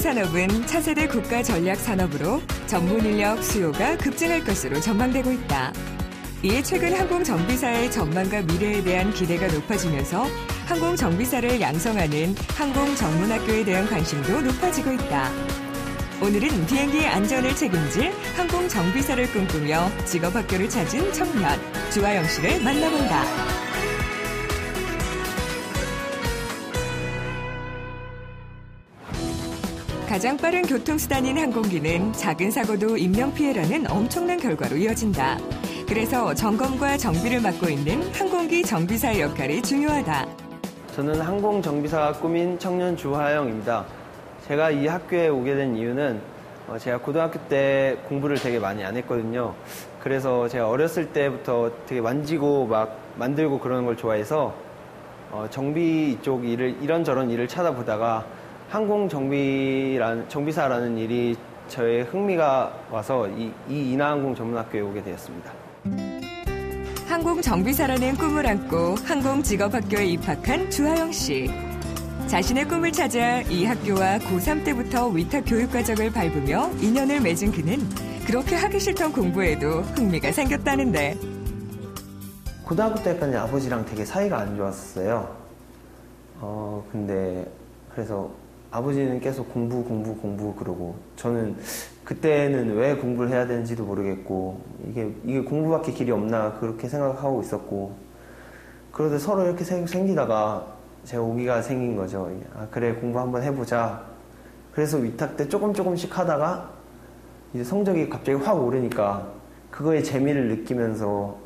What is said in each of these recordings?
항공산업은 차세대 국가 전략 산업으로 전문 인력 수요가 급증할 것으로 전망되고 있다. 이에 최근 항공정비사의 전망과 미래에 대한 기대가 높아지면서 항공정비사를 양성하는 항공전문학교에 대한 관심도 높아지고 있다. 오늘은 비행기의 안전을 책임질 항공정비사를 꿈꾸며 직업학교를 찾은 청년 주하영 씨를 만나본다. 가장 빠른 교통수단인 항공기는 작은 사고도 인명피해라는 엄청난 결과로 이어진다. 그래서 점검과 정비를 맡고 있는 항공기 정비사의 역할이 중요하다. 저는 항공정비사가 꿈인 청년 주하영입니다. 제가 이 학교에 오게 된 이유는 제가 고등학교 때 공부를 되게 많이 안 했거든요. 그래서 제가 어렸을 때부터 되게 만지고 막 만들고 그러는 걸 좋아해서 정비 쪽 일을 이런저런 일을 찾아보다가 정비사라는 일이 저의 흥미가 와서 이 인하항공전문학교에 오게 되었습니다. 항공정비사라는 꿈을 안고 항공직업학교에 입학한 주하영 씨. 자신의 꿈을 찾아 이 학교와 고3 때부터 위탁 교육과정을 밟으며 인연을 맺은 그는 그렇게 하기 싫던 공부에도 흥미가 생겼다는데. 고등학교 때까지 아버지랑 되게 사이가 안 좋았어요. 근데 그래서 아버지는 계속 공부 그러고 저는 그때는 왜 공부를 해야 되는지도 모르겠고 이게 공부밖에 길이 없나 그렇게 생각하고 있었고 그러다 서로 이렇게 생기다가 제가 오기가 생긴 거죠. 아, 그래 공부 한번 해보자. 그래서 위탁 때 조금씩 하다가 이제 성적이 갑자기 확 오르니까 그거에 재미를 느끼면서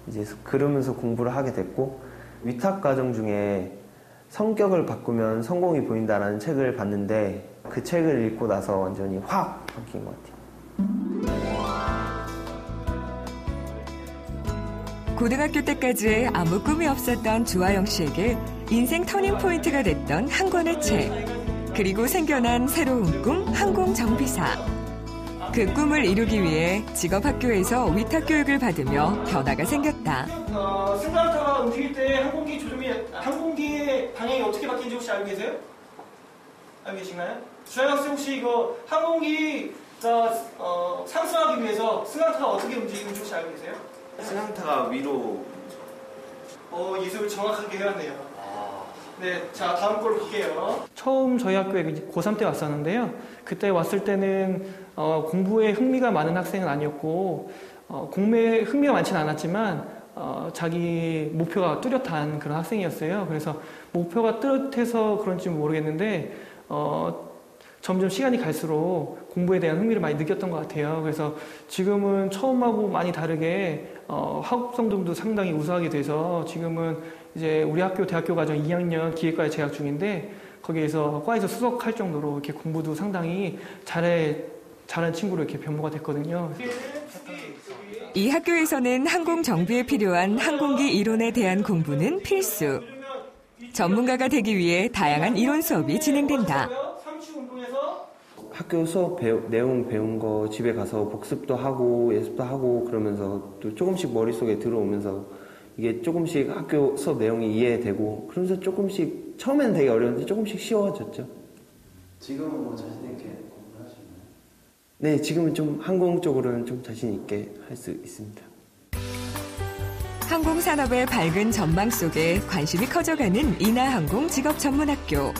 이제 그러면서 공부를 하게 됐고 위탁 과정 중에 성격을 바꾸면 성공이 보인다라는 책을 봤는데 그 책을 읽고 나서 완전히 확 바뀐 것 같아요. 고등학교 때까지 아무 꿈이 없었던 주하영 씨에게 인생 터닝포인트가 됐던 한 권의 책. 그리고 생겨난 새로운 꿈 항공정비사. 그 꿈을 이루기 위해 직업학교에서 위탁교육을 받으며 변화가 생겼다. 승강타가 움직일 때 항공기의 방향이 어떻게 바뀌는지 혹시 알고 계세요? 알고 계신가요? 주하영 학생 혹시 이거 항공기가 상승하기 위해서 승강타가 어떻게 움직이는지 혹시 알고 계세요? 승강타가 위로. 예습을 정확하게 해왔네요. 네, 자 다음 걸로 볼게요. 처음 저희 학교에 고3 때 왔었는데요. 그때 왔을 때는 공부에 흥미가 많은 학생은 아니었고 공부에 흥미가 많지는 않았지만 자기 목표가 뚜렷한 그런 학생이었어요. 그래서 목표가 뚜렷해서 그런지 모르겠는데 점점 시간이 갈수록 공부에 대한 흥미를 많이 느꼈던 것 같아요. 그래서 지금은 처음하고 많이 다르게 학업 성적도 상당히 우수하게 돼서 지금은 이제 우리 학교 대학교 과정 2학년 기획과에 재학 중인데 거기에서 과에서 수석할 정도로 이렇게 공부도 상당히 잘하는 친구로 이렇게 변모가 됐거든요. 이 학교에서는 항공 정비에 필요한 항공기 이론에 대한 공부는 필수. 전문가가 되기 위해 다양한 이론 수업이 진행된다. 학교 수업 내용 배운 거 집에 가서 복습도 하고 예습도 하고 그러면서 또 조금씩 머릿속에 들어오면서 이게 조금씩 학교 수업 내용이 이해되고 그러면서 조금씩 처음에는 되게 어려웠는데 조금씩 쉬워졌죠. 지금은 뭐 자신 있게 공부를 하시나요? 네, 지금은 좀 항공 쪽으로는 좀 자신 있게 할 수 있습니다. 항공산업의 밝은 전망 속에 관심이 커져가는 인하항공 직업전문학교.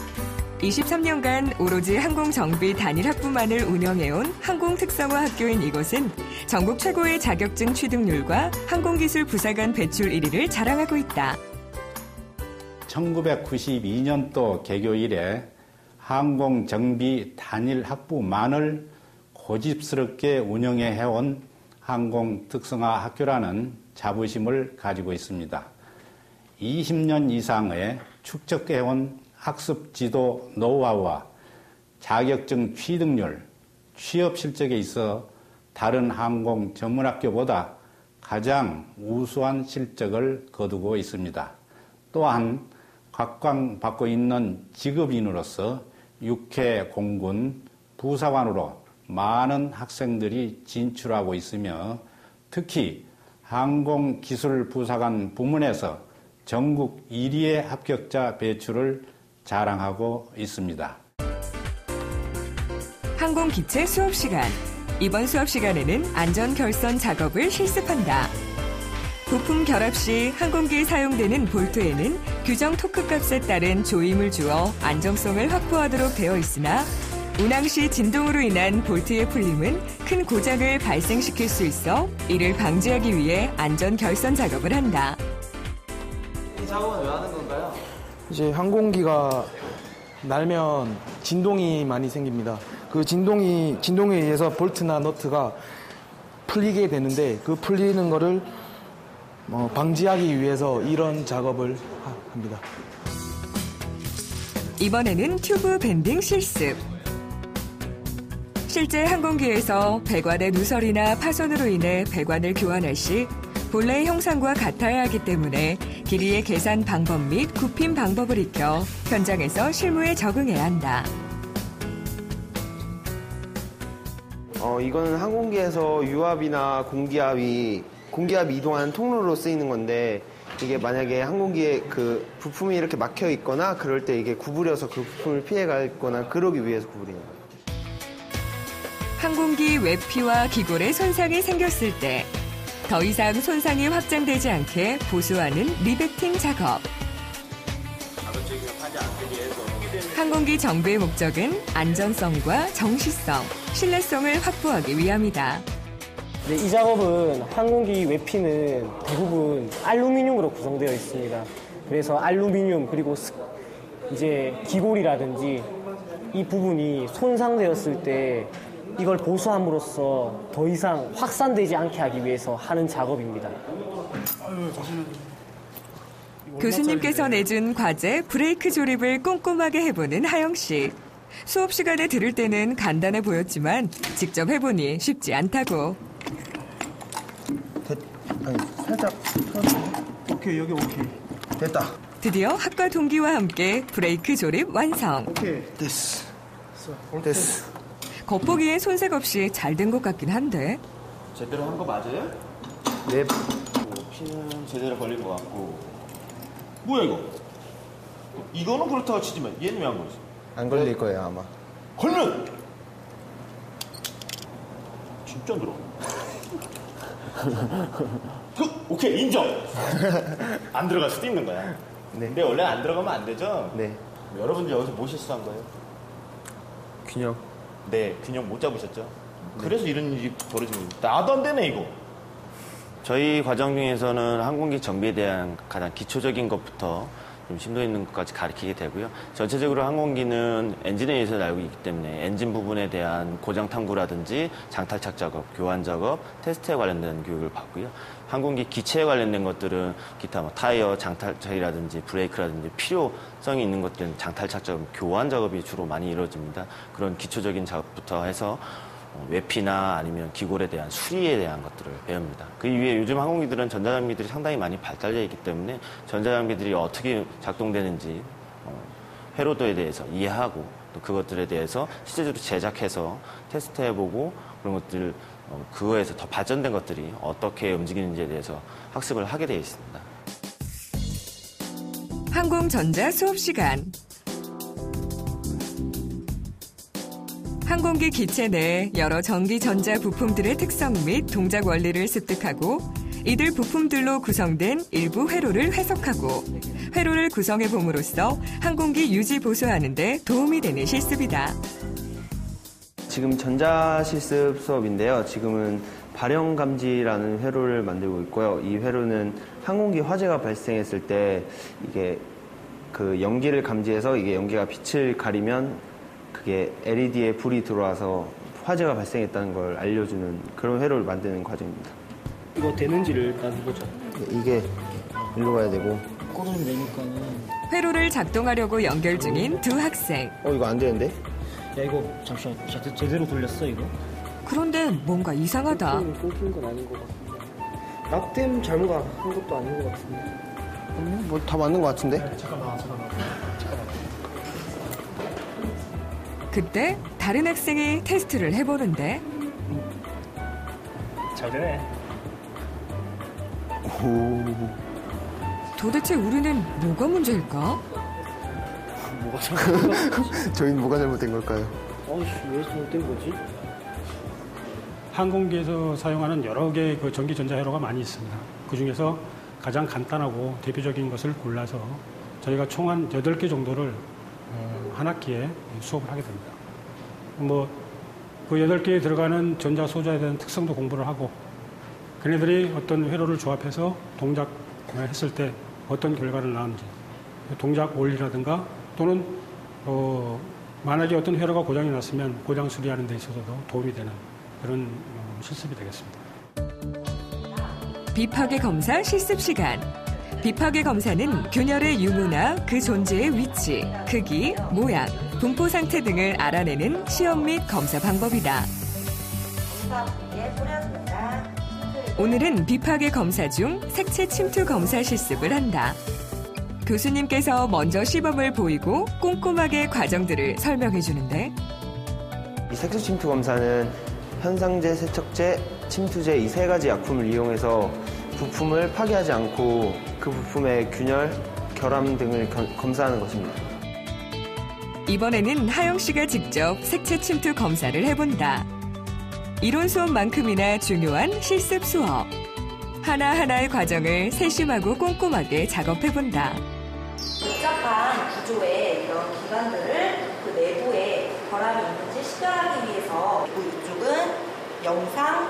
23년간 오로지 항공정비 단일 학부만을 운영해온 항공특성화 학교인 이곳은 전국 최고의 자격증 취득률과 항공기술 부사관 배출 1위를 자랑하고 있다. 1992년도 개교 이래 항공정비 단일 학부만을 고집스럽게 운영해온 항공특성화 학교라는 자부심을 가지고 있습니다. 20년 이상의 축적해온 학습 지도 노하우와 자격증 취득률, 취업 실적에 있어 다른 항공 전문학교보다 가장 우수한 실적을 거두고 있습니다. 또한 각광받고 있는 직업인으로서 육해 공군 부사관으로 많은 학생들이 진출하고 있으며 특히 항공기술부사관 부문에서 전국 1위의 합격자 배출을 자랑하고 있습니다. 항공기체 수업 시간. 이번 수업 시간에는 안전 결선 작업을 실습한다. 부품 결합 시 항공기에 사용되는 볼트에는 규정 토크 값에 따른 조임을 주어 안정성을 확보하도록 되어 있으나 운항 시 진동으로 인한 볼트의 풀림은 큰 고장을 발생시킬 수 있어 이를 방지하기 위해 안전 결선 작업을 한다. 이 작업은 왜 하는 건가요? 이제 항공기가 날면 진동이 많이 생깁니다. 그 진동에 의해서 볼트나 너트가 풀리게 되는데 그 풀리는 거를 방지하기 위해서 이런 작업을 합니다. 이번에는 튜브 밴딩 실습. 실제 항공기에서 배관의 누설이나 파손으로 인해 배관을 교환할 시 본래의 형상과 같아야 하기 때문에 길이의 계산 방법 및 굽힘 방법을 익혀 현장에서 실무에 적응해야 한다. 이거는 항공기에서 유압이나 공기압이 이동하는 통로로 쓰이는 건데 이게 만약에 항공기에 그 부품이 이렇게 막혀 있거나 그럴 때 이게 구부려서 그 부품을 피해가거나 그러기 위해서 구부리는 거예요. 항공기 외피와 기골에 손상이 생겼을 때 더 이상 손상이 확장되지 않게 보수하는 리베팅 작업. 항공기 정비의 목적은 안전성과 정시성, 신뢰성을 확보하기 위함이다. 네, 이 작업은 항공기 외피는 대부분 알루미늄으로 구성되어 있습니다. 그래서 알루미늄 그리고 이제 기골이라든지 이 부분이 손상되었을 때 이걸 보수함으로써 더 이상 확산되지 않게 하기 위해서 하는 작업입니다. 교수님께서 내준 과제 브레이크 조립을 꼼꼼하게 해보는 하영 씨. 수업 시간에 들을 때는 간단해 보였지만 직접 해보니 쉽지 않다고. 살짝 오케이, 여기 오케이. 됐다. 드디어 학과 동기와 함께 브레이크 조립 완성. 오케이. 됐어. 겉보기엔 손색 없이 잘 된 것 같긴 한데 제대로 한 거 맞아요? 네. 피는 제대로 걸린 것 같고. 뭐야 이거? 이거는 그렇다고 치지만 얘는 왜 안 걸렸어? 안 걸릴 거예요 아마. 걸면 진짜 들어. 오케이 인정. 안 들어갈 수도 있는 거야. 네. 근데 원래 안 들어가면 안 되죠? 네. 여러분들 여기서 뭐 실수한 거예요? 균형. 네, 균형 못 잡으셨죠? 그래서 이런 일이 벌어지는 거예요. 나도 안 되네 이거. 저희 과정 중에서는 항공기 정비에 대한 가장 기초적인 것부터 좀 심도 있는 것까지 가르치게 되고요. 전체적으로 항공기는 엔진에 의해서 날고 있기 때문에 엔진 부분에 대한 고장 탐구라든지 장탈착 작업, 교환 작업, 테스트에 관련된 교육을 받고요. 항공기 기체에 관련된 것들은 기타 뭐 타이어, 장탈착이라든지 브레이크라든지 필요성이 있는 것들은 장탈착 작업, 교환 작업이 주로 많이 이루어집니다. 그런 기초적인 작업부터 해서 외피나 아니면 기골에 대한 수리에 대한 것들을 배웁니다. 그 이후에 요즘 항공기들은 전자장비들이 상당히 많이 발달되어 있기 때문에 전자장비들이 어떻게 작동되는지 회로도에 대해서 이해하고 또 그것들에 대해서 실제적으로 제작해서 테스트해보고 그런 것들 그거에서 더 발전된 것들이 어떻게 움직이는지에 대해서 학습을 하게 되어 있습니다. 항공전자 수업 시간. 항공기 기체 내 여러 전기 전자 부품들의 특성 및 동작 원리를 습득하고 이들 부품들로 구성된 일부 회로를 해석하고 회로를 구성해 봄으로써 항공기 유지 보수하는 데 도움이 되는 실습이다. 지금 전자실습 수업인데요. 지금은 발형감지라는 회로를 만들고 있고요. 이 회로는 항공기 화재가 발생했을 때 이게 그 연기를 감지해서 이게 연기가 빛을 가리면 그게 LED에 불이 들어와서 화재가 발생했다는 걸 알려주는 그런 회로를 만드는 과정입니다. 이거 되는지를 일단 보자. 이게 일로 가야 되고. 꽂으면 되니까는. 회로를 작동하려고 연결 중인 두 학생. 이거 안 되는데? 야 이거 잠시만 제대로 돌렸어 이거? 그런데 뭔가 이상하다. 끊긴 건 아닌 것 같은데. 락댐 잘못 한 것도 아닌 것 같은데. 뭐 다 맞는 것 같은데? 잠깐만. 그때 다른 학생이 테스트를 해보는데 잘 되네. 도대체 우리는 뭐가 문제일까? 저희는 뭐가 잘못된 걸까요? 왜 잘못된 거지? 항공기에서 사용하는 여러 개의 그 전기 전자회로가 많이 있습니다. 그 중에서 가장 간단하고 대표적인 것을 골라서 저희가 총 한 8개 정도를 한 학기에 수업을 하게 됩니다. 그 8개에 들어가는 전자 소자에 대한 특성도 공부를 하고, 그네들이 어떤 회로를 조합해서 동작을 했을 때 어떤 결과를 낳는지, 동작 원리라든가 또는 만약에 어떤 회로가 고장이 났으면 고장 수리하는 데 있어서도 도움이 되는 그런 실습이 되겠습니다. 비파괴 검사 실습 시간. 비파괴 검사는 균열의 유무나 그 존재의 위치, 크기, 모양, 분포 상태 등을 알아내는 시험 및 검사 방법이다. 오늘은 비파괴 검사 중 색채 침투 검사 실습을 한다. 교수님께서 먼저 시범을 보이고 꼼꼼하게 과정들을 설명해 주는데, 이 색소 침투 검사는 현상제, 세척제, 침투제 이 3가지 약품을 이용해서 부품을 파괴하지 않고 그 부품의 균열, 결함 등을 검사하는 것입니다. 이번에는 하영 씨가 직접 색채 침투 검사를 해본다. 이론 수업만큼이나 중요한 실습 수업. 하나하나의 과정을 세심하고 꼼꼼하게 작업해본다. 복잡한 구조의 이런 기관들을 그 내부에 결함이 있는지 식별하기 위해서 이쪽은 영상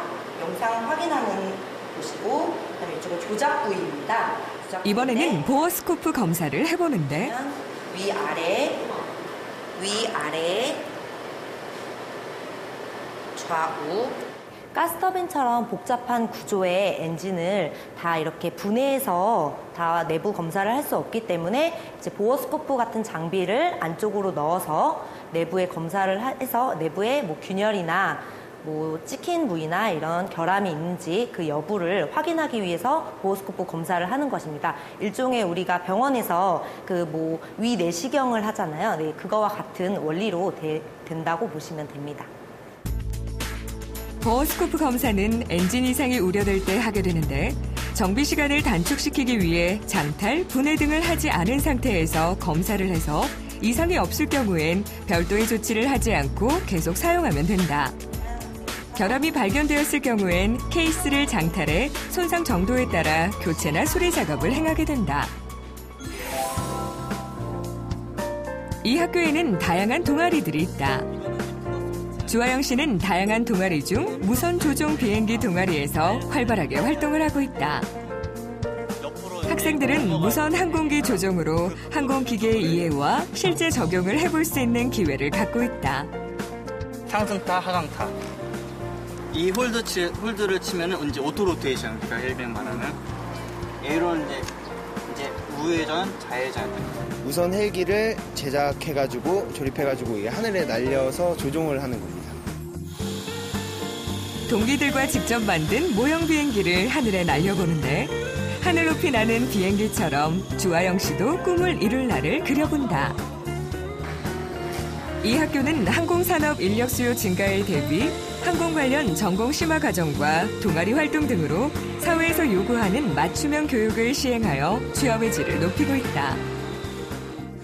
확인하는 곳이고, 그다음에 이쪽은 조작 부위입니다. 이번에는 보어스코프 검사를 해보는데, 위아래, 좌우. 가스터빈처럼 복잡한 구조의 엔진을 다 이렇게 분해해서 다 내부 검사를 할 수 없기 때문에 이제 보어스코프 같은 장비를 안쪽으로 넣어서 내부에 검사를 해서 내부에 균열이나 찍힌 부위나 이런 결함이 있는지 그 여부를 확인하기 위해서 보어스코프 검사를 하는 것입니다. 일종의 우리가 병원에서 위 내시경을 하잖아요. 네, 그거와 같은 원리로 된다고 보시면 됩니다. 보어스코프 검사는 엔진 이상이 우려될 때 하게 되는데, 정비 시간을 단축시키기 위해 장탈, 분해 등을 하지 않은 상태에서 검사를 해서 이상이 없을 경우엔 별도의 조치를 하지 않고 계속 사용하면 된다. 결함이 발견되었을 경우엔 케이스를 장탈해 손상 정도에 따라 교체나 수리 작업을 행하게 된다. 이 학교에는 다양한 동아리들이 있다. 주하영 씨는 다양한 동아리 중 무선 조종 비행기 동아리에서 활발하게 활동을 하고 있다. 학생들은 무선 항공기 조종으로 항공기계의 이해와 실제 적용을 해볼 수 있는 기회를 갖고 있다. 상승타, 하강타. 이 홀드를 치면은 이제 오토로테이션, 그러니까 헬빙 말하는 A로는 이제 우회전, 좌회전. 우선 헬기를 제작해가지고 조립해가지고 이게 하늘에 날려서 조종을 하는 겁니다. 동기들과 직접 만든 모형 비행기를 하늘에 날려보는데, 하늘 높이 나는 비행기처럼 주하영 씨도 꿈을 이룰 날을 그려본다. 이 학교는 항공산업 인력 수요 증가에 대비 항공 관련 전공 심화 과정과 동아리 활동 등으로 사회에서 요구하는 맞춤형 교육을 시행하여 취업의 질을 높이고 있다.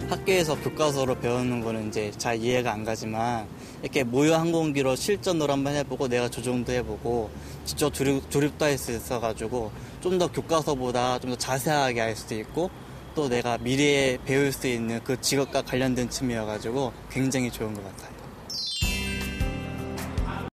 학교에서 교과서로 배우는 거는 이제 잘 이해가 안 가지만 이렇게 모형 항공기로 실전으로 한번 해보고 내가 조종도 해보고 직접 조립도 할 수 있어가지고 좀 더 교과서보다 좀 더 자세하게 알 수도 있고 또 내가 미래에 배울 수 있는 그 직업과 관련된 춤이어가지고 굉장히 좋은 것 같아요.